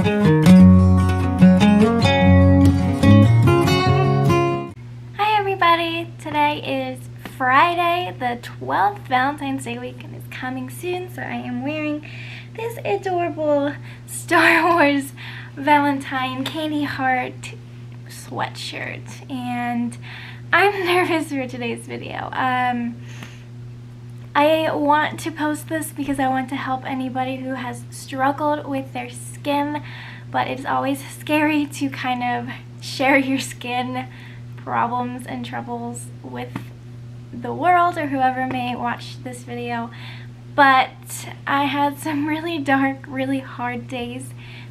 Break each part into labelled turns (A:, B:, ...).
A: Hi everybody! Today is Friday, the 12th. Valentine's Day weekend is coming soon, so I am wearing this adorable Star Wars Valentine candy heart sweatshirt, and I'm nervous for today's video. I want to post this because I want to help anybody who has struggled with their skin, but it's always scary to kind of share your skin problems and troubles with the world or whoever may watch this video. But I had some really dark, really hard days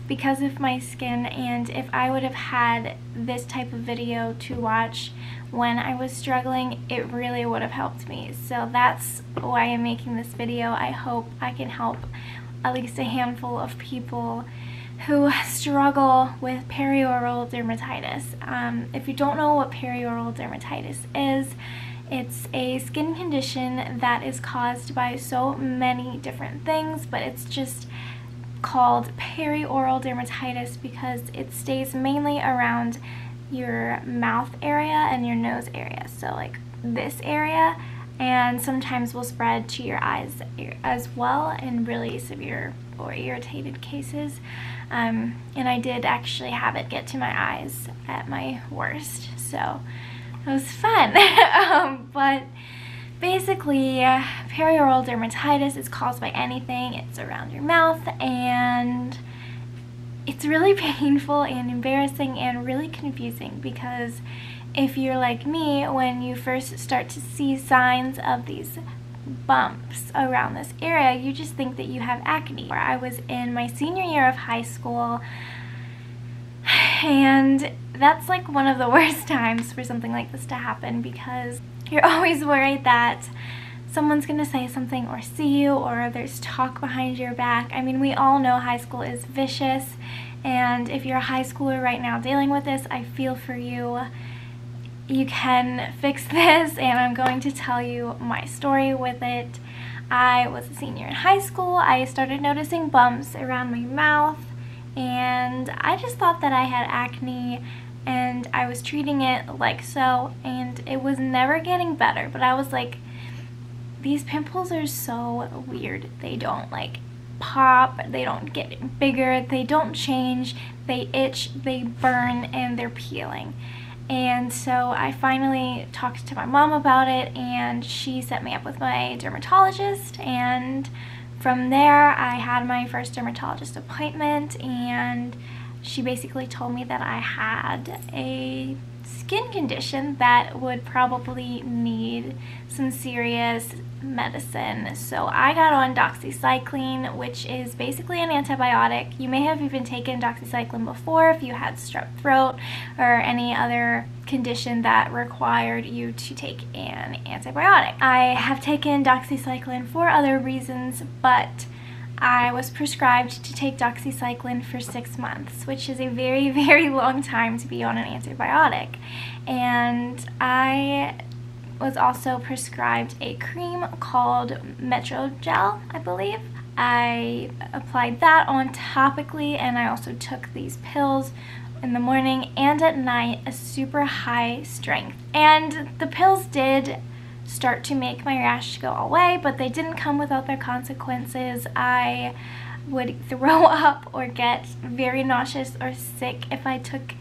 A: because of my skin, and if I would have had this type of video to watch when I was struggling, it really would have helped me. So that's why I'm making this video. I hope I can help at least a handful of people who struggle with perioral dermatitis. If you don't know what perioral dermatitis is, it's a skin condition that is caused by so many different things, but it's just called perioral dermatitis because it stays mainly around your mouth area and your nose area, so like this area, and sometimes will spread to your eyes as well in really severe or irritated cases. And I did actually have it get to my eyes at my worst, so it was fun. But basically, perioral dermatitis is caused by anything. It's around your mouth, and it's really painful and embarrassing and really confusing because if you're like me, when you first start to see signs of these bumps around this area, you just think that you have acne. I was in my senior year of high school, and that's like one of the worst times for something like this to happen because you're always worried that someone's gonna say something or see you, or there's talk behind your back. I mean, we all know high school is vicious, and if you're a high schooler right now dealing with this, I feel for you. You can fix this, and I'm going to tell you my story with it. I was a senior in high school. I started noticing bumps around my mouth, and I just thought that I had acne, and I was treating it like so, and it was never getting better. But I was like, these pimples are so weird. They don't like pop, they don't get bigger, they don't change, they itch, they burn, and they're peeling. And so I finally talked to my mom about it, and she set me up with my dermatologist, and from there I had my first dermatologist appointment, and she basically told me that I had a skin condition that would probably need some serious medicine. So I got on Doxycycline, which is basically an antibiotic. You may have even taken Doxycycline before if you had strep throat or any other condition that required you to take an antibiotic. I have taken Doxycycline for other reasons, but I was prescribed to take Doxycycline for 6 months, which is a very, very long time to be on an antibiotic. And I was also prescribed a cream called Spectrogel, I believe. I applied that on topically, and I also took these pills in the morning and at night, a super high strength. And the pills did start to make my rash go away, but they didn't come without their consequences. I would throw up or get very nauseous or sick if I took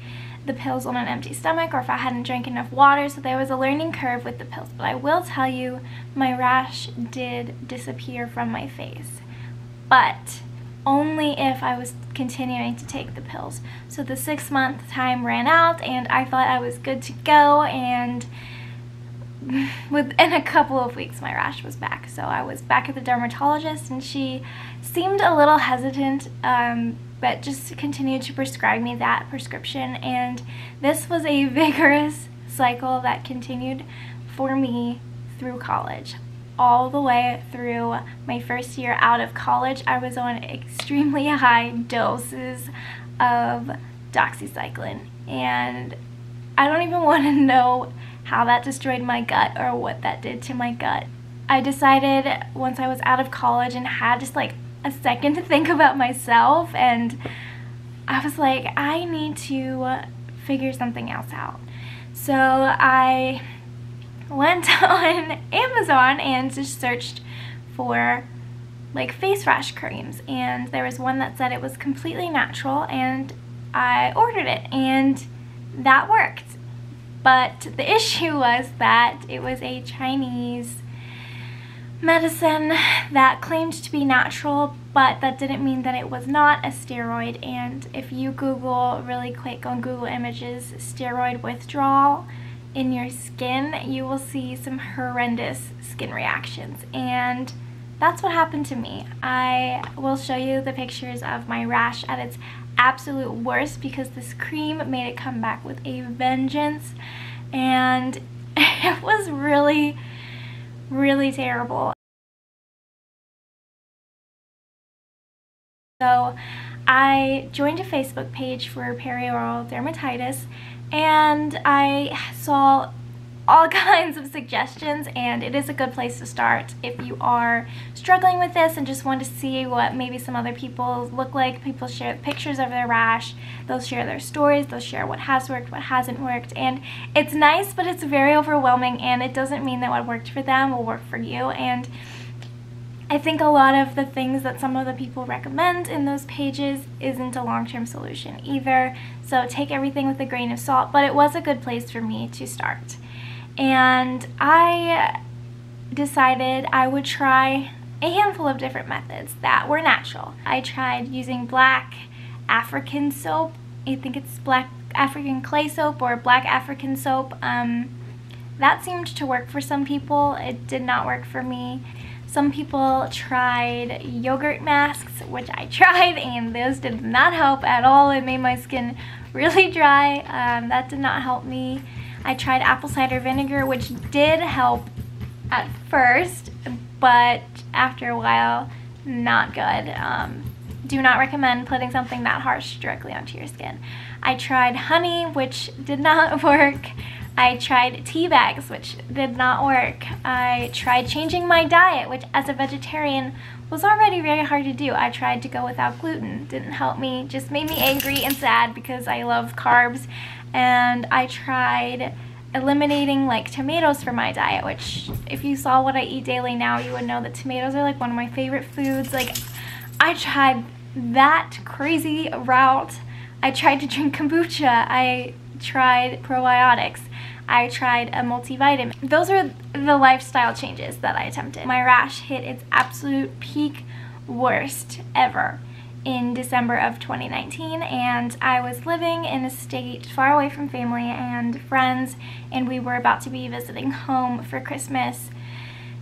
A: the pills on an empty stomach or if I hadn't drank enough water, so there was a learning curve with the pills. But I will tell you, my rash did disappear from my face, but only if I was continuing to take the pills. So the 6-month time ran out, and I thought I was good to go, and within a couple of weeks my rash was back. So I was back at the dermatologist, and she seemed a little hesitant, but just continued to prescribe me that prescription. And this was a vigorous cycle that continued for me through college. All the way through my first year out of college, I was on extremely high doses of Doxycycline, and I don't even want to know how that destroyed my gut or what that did to my gut. I decided once I was out of college and had just like a second to think about myself, and I was like, I need to figure something else out. So I went on Amazon and just searched for like face rash creams, and there was one that said it was completely natural, and I ordered it, and that worked. But the issue was that it was a Chinese medicine that claimed to be natural, but that didn't mean that it was not a steroid. And if you Google really quick on Google Images steroid withdrawal in your skin, you will see some horrendous skin reactions, and that's what happened to me. I will show you the pictures of my rash at its absolute worst because this cream made it come back with a vengeance, and it was really, really terrible. So I joined a Facebook page for Perioral Dermatitis, and I saw all kinds of suggestions, and it is a good place to start if you are struggling with this and just want to see what maybe some other people look like. People share pictures of their rash, they'll share their stories, they'll share what has worked, what hasn't worked, and it's nice, but it's very overwhelming, and it doesn't mean that what worked for them will work for you. And I think a lot of the things that some of the people recommend in those pages isn't a long-term solution either, so take everything with a grain of salt, but it was a good place for me to start. And I decided I would try a handful of different methods that were natural. I tried using black African soap. I think it's black African clay soap or black African soap. That seemed to work for some people. It did not work for me. Some people tried yogurt masks, which I tried, and those did not help at all. It made my skin really dry. That did not help me. I tried apple cider vinegar, which did help at first, but after a while, not good. Do not recommend putting something that harsh directly onto your skin. I tried honey, which did not work. I tried tea bags, which did not work. I tried changing my diet, which as a vegetarian was already very hard to do. I tried to go without gluten. Didn't help me, just made me angry and sad because I love carbs. And I tried eliminating like tomatoes from my diet, which if you saw what I eat daily now, you would know that tomatoes are like one of my favorite foods. Like, I tried that crazy route. I tried to drink kombucha. I tried probiotics. I tried a multivitamin. Those are the lifestyle changes that I attempted. My rash hit its absolute peak worst ever in December of 2019, and I was living in a state far away from family and friends, and we were about to be visiting home for Christmas,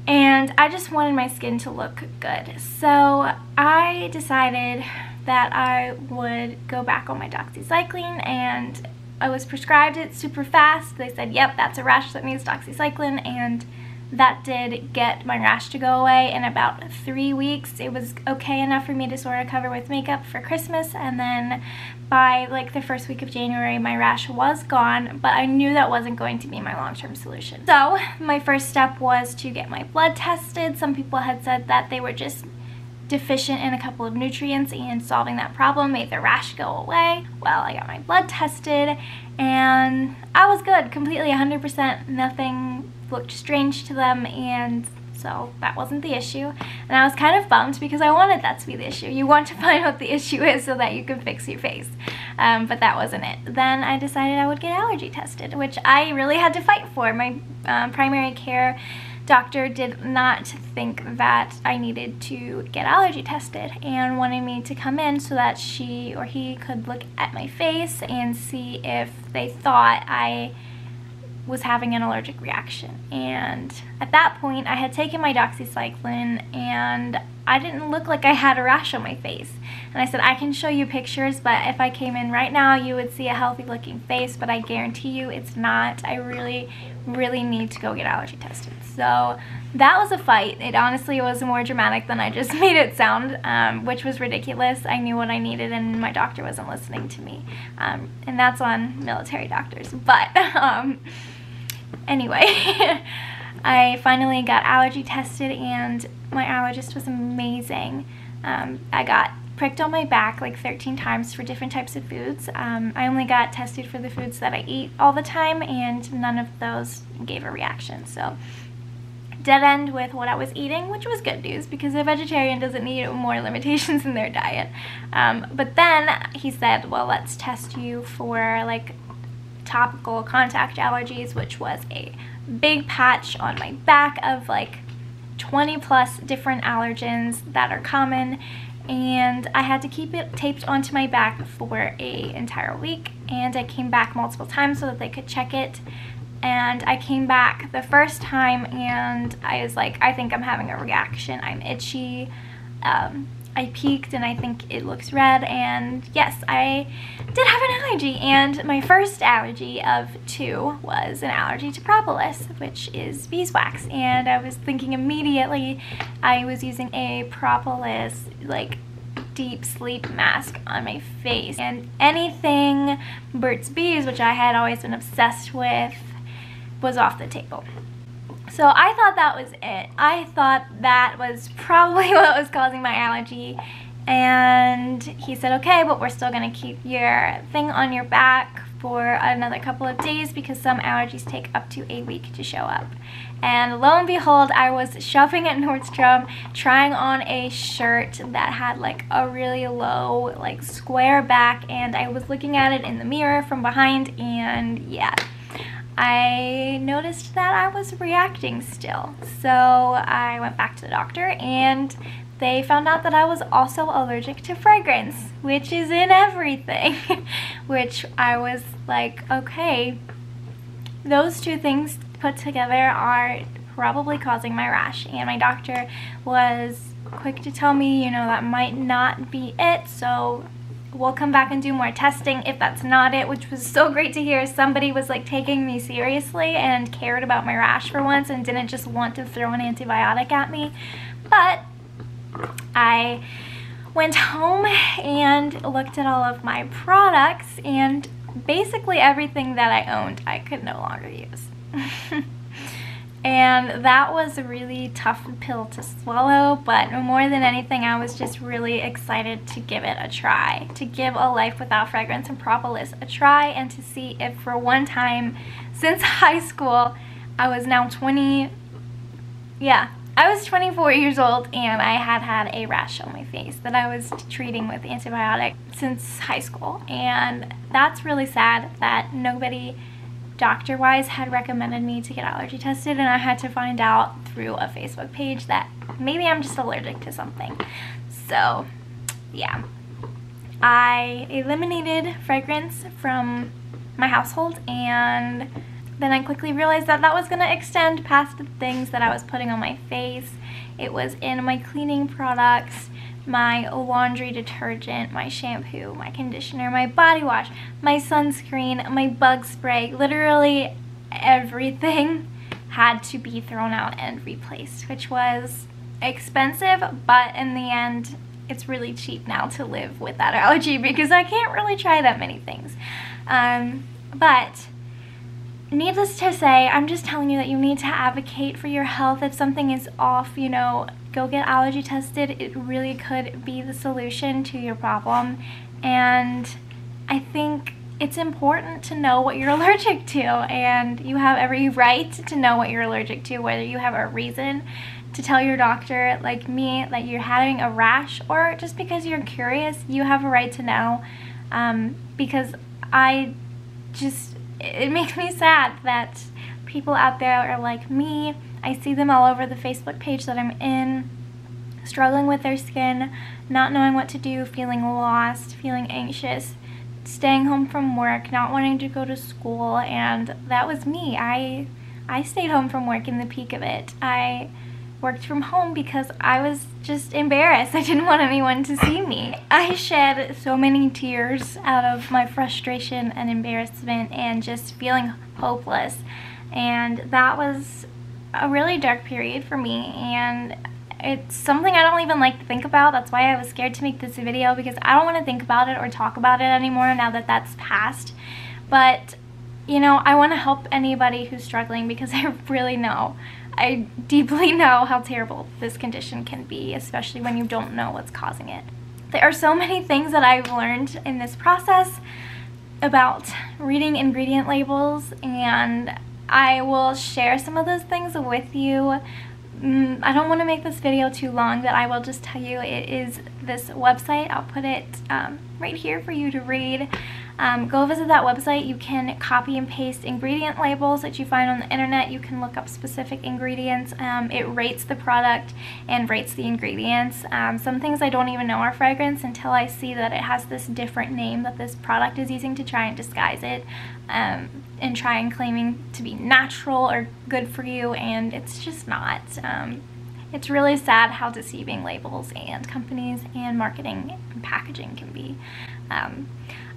A: and I just wanted my skin to look good. So I decided that I would go back on my Doxycycline, and I was prescribed it super fast. They said, yep, that's a rash that needs Doxycycline, and that did get my rash to go away in about 3 weeks. It was okay enough for me to sort of cover with makeup for Christmas, and then by like the first week of January, my rash was gone, but I knew that wasn't going to be my long-term solution. So my first step was to get my blood tested. Some people had said that they were just deficient in a couple of nutrients, and solving that problem made the rash go away. Well, I got my blood tested, and I was good, completely 100%, nothing looked strange to them, and so that wasn't the issue. And I was kind of bummed because I wanted that to be the issue. You want to find what the issue is so that you can fix your face, but that wasn't it. Then I decided I would get allergy tested, which I really had to fight for. My primary care doctor did not think that I needed to get allergy tested and wanted me to come in so that she or he could look at my face and see if they thought I was having an allergic reaction. And at that point I had taken my Doxycycline and I didn't look like I had a rash on my face. And I said, I can show you pictures, but if I came in right now you would see a healthy looking face, but I guarantee you it's not. I really need to go get allergy tested. So that was a fight. It honestly was more dramatic than I just made it sound, which was ridiculous. I knew what I needed and my doctor wasn't listening to me. And that's on military doctors. But anyway, I finally got allergy tested and my allergist was amazing. I got pricked on my back like 13 times for different types of foods. I only got tested for the foods that I eat all the time, and none of those gave a reaction. So dead end with what I was eating, which was good news because a vegetarian doesn't need more limitations in their diet. But then he said, well, let's test you for like topical contact allergies, which was a big patch on my back of like 20 plus different allergens that are common, and I had to keep it taped onto my back for an entire week. And I came back multiple times so that they could check it. And I came back the first time and I was like, I think I'm having a reaction. I'm itchy. I peeked and I think it looks red, and yes, I did have an allergy. And my first allergy of 2 was an allergy to Propolis, which is beeswax. And I was thinking immediately I was using a Propolis like deep sleep mask on my face, and anything Burt's Bees, which I had always been obsessed with, was off the table. So I thought that was it. I thought that was probably what was causing my allergy. And he said, okay, but we're still gonna keep your thing on your back for another couple of days because some allergies take up to a week to show up. And lo and behold, I was shopping at Nordstrom trying on a shirt that had like a really low like square back, and I was looking at it in the mirror from behind, and yeah, I noticed that I was reacting still. So I went back to the doctor and they found out that I was also allergic to fragrance, which is in everything. Which I was like, okay, those 2 things put together are probably causing my rash. And my doctor was quick to tell me, you know, that might not be it, so we'll come back and do more testing if that's not it, which was so great to hear. Somebody was like taking me seriously and cared about my rash for once and didn't just want to throw an antibiotic at me. But I went home and looked at all of my products, and basically everything that I owned I could no longer use. And that was a really tough pill to swallow, but more than anything, I was just really excited to give it a try, to give a life without fragrance and Propolis a try, and to see if for one time since high school, I was now 24 years old, and I had had a rash on my face that I was treating with antibiotic since high school. And that's really sad that nobody doctor-wise had recommended me to get allergy tested, and I had to find out through a Facebook page that maybe I'm just allergic to something. So yeah, I eliminated fragrance from my household, and then I quickly realized that that was going to extend past the things that I was putting on my face. It was in my cleaning products, my laundry detergent, my shampoo, my conditioner, my body wash, my sunscreen, my bug spray. Literally everything had to be thrown out and replaced, which was expensive, but in the end, it's really cheap now to live with that allergy because I can't really try that many things. But needless to say, I'm just telling you that you need to advocate for your health. If something is off, you know, go get allergy tested. It really could be the solution to your problem. And I think it's important to know what you're allergic to, and you have every right to know what you're allergic to, whether you have a reason to tell your doctor, like me, that you're having a rash, or just because you're curious. You have a right to know, because it makes me sad that people out there are like me. I see them all over the Facebook page that I'm in, struggling with their skin, not knowing what to do, feeling lost, feeling anxious, staying home from work, not wanting to go to school. And that was me. I stayed home from work in the peak of it. I worked from home because I was just embarrassed. I didn't want anyone to see me. I shed so many tears out of my frustration and embarrassment and just feeling hopeless. And that was a really dark period for me, and it's something I don't even like to think about. That's why I was scared to make this video, because I don't want to think about it or talk about it anymore now that that's past. But, you know, I want to help anybody who's struggling, because I really know, I deeply know how terrible this condition can be, especially when you don't know what's causing it. There are so many things that I've learned in this process about reading ingredient labels, and I will share some of those things with you. I don't want to make this video too long, but I will just tell you it is this website. I'll put it right here for you to read. Go visit that website. You can copy and paste ingredient labels that you find on the internet. You can look up specific ingredients. It rates the product and rates the ingredients. Some things I don't even know are fragrance until I see that it has this different name that this product is using to try and disguise it and try and claiming to be natural or good for you, and it's just not. It's really sad how deceiving labels and companies and marketing and packaging can be.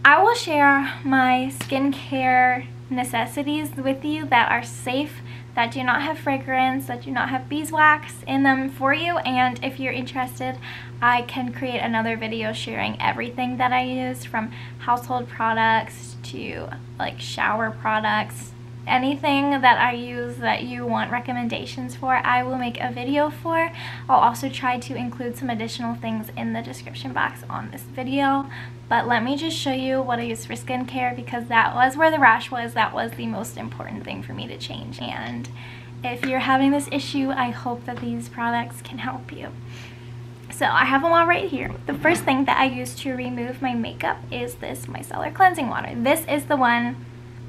A: I will share my skincare necessities with you that are safe, that do not have fragrance, that do not have beeswax in them for you, and if you're interested, I can create another video sharing everything that I use, from household products to like shower products. Anything that I use that you want recommendations for, I will make a video for. I'll also try to include some additional things in the description box on this video. But let me just show you what I use for skincare, because that was where the rash was. That was the most important thing for me to change. And if you're having this issue, I hope that these products can help you. So I have them all right here. The first thing that I use to remove my makeup is this Micellar cleansing water. This is the one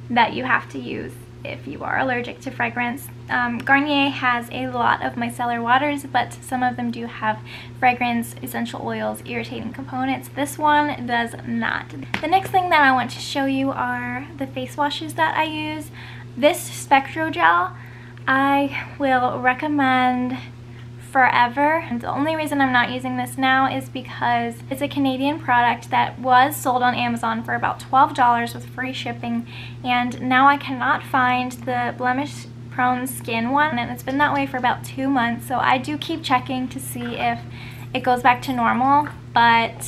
A: that you have to use if you are allergic to fragrance. Garnier has a lot of micellar waters, but some of them do have fragrance, essential oils, irritating components. This one does not. The next thing that I want to show you are the face washes that I use. This Spectrogel I will recommend forever, and the only reason I'm not using this now is because it's a Canadian product that was sold on Amazon for about $12 with free shipping, and now I cannot find the blemish prone skin one, and it's been that way for about 2 months. So I do keep checking to see if it goes back to normal, but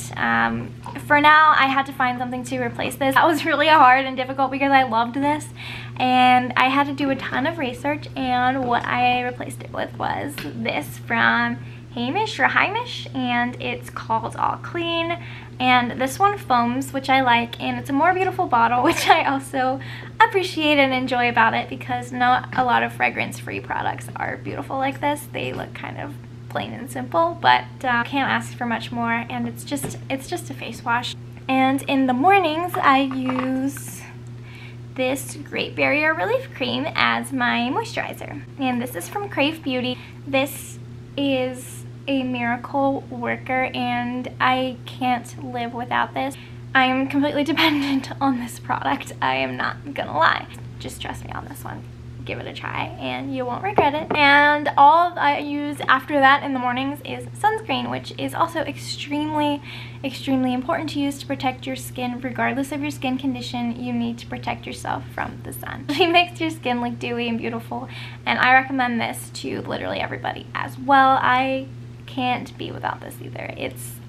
A: for now I had to find something to replace this. That was really hard and difficult because I loved this, and I had to do a ton of research, and what I replaced it with was this from Heimish, and it's called All Clean, and this one foams, which I like, and it's a more beautiful bottle, which I also appreciate and enjoy about it, because not a lot of fragrance-free products are beautiful like this. They look kind of plain and simple, but can't ask for much more, and it's just a face wash. And in the mornings I use this Great Barrier Relief Cream as my moisturizer, and this is from Krave Beauty. This is a miracle worker, and I can't live without this. I am completely dependent on this product. I am not gonna lie. Just trust me on this one. Give it a try and you won't regret it. And all I use after that in the mornings is sunscreen, which is also extremely important to use to protect your skin. Regardless of your skin condition, you need to protect yourself from the sun. It makes your skin look dewy and beautiful, and I recommend this to literally everybody as well. I can't be without this either.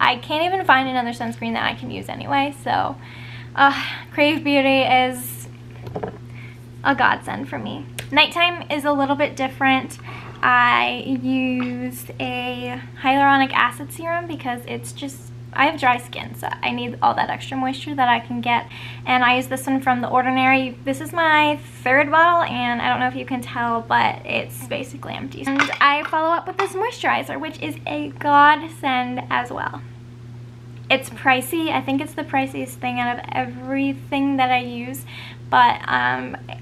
A: I can't even find another sunscreen that I can use anyway, so Krave Beauty is a godsend for me. Nighttime is a little bit different. I use a hyaluronic acid serum because I have dry skin, so I need all that extra moisture that I can get, and I use this one from The Ordinary. This is my 3rd bottle, and I don't know if you can tell, but it's basically empty. And I follow up with this moisturizer, which is a godsend as well. It's pricey. I think it's the priciest thing out of everything that I use, but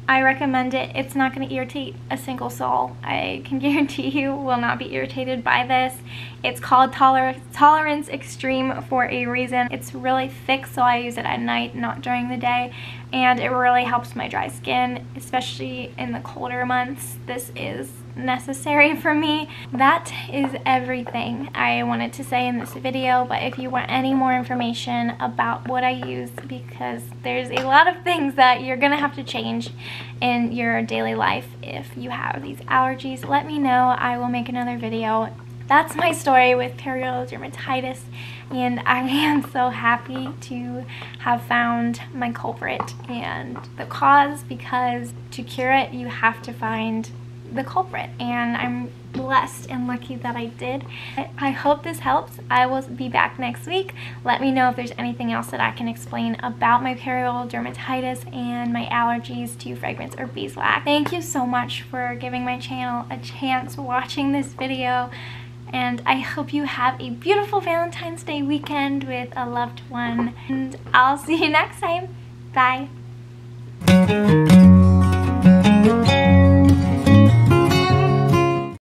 A: I recommend it. It's not going to irritate a single soul. I can guarantee you will not be irritated by this. It's called Tolerance Extreme for a reason. It's really thick, so I use it at night, not during the day, and it really helps my dry skin, especially in the colder months. This is necessary for me. That is everything I wanted to say in this video, but if you want any more information about what I use, because there's a lot of things that you're gonna have to change in your daily life if you have these allergies, let me know. I will make another video. That's my story with perioral dermatitis, and I am so happy to have found my culprit and the cause, because to cure it you have to find the culprit, and I'm blessed and lucky that I did. I hope this helps. I will be back next week. Let me know if there's anything else that I can explain about my perioral dermatitis and my allergies to fragrance or beeswax. Thank you so much for giving my channel a chance watching this video, and I hope you have a beautiful Valentine's Day weekend with a loved one, and I'll see you next time. Bye.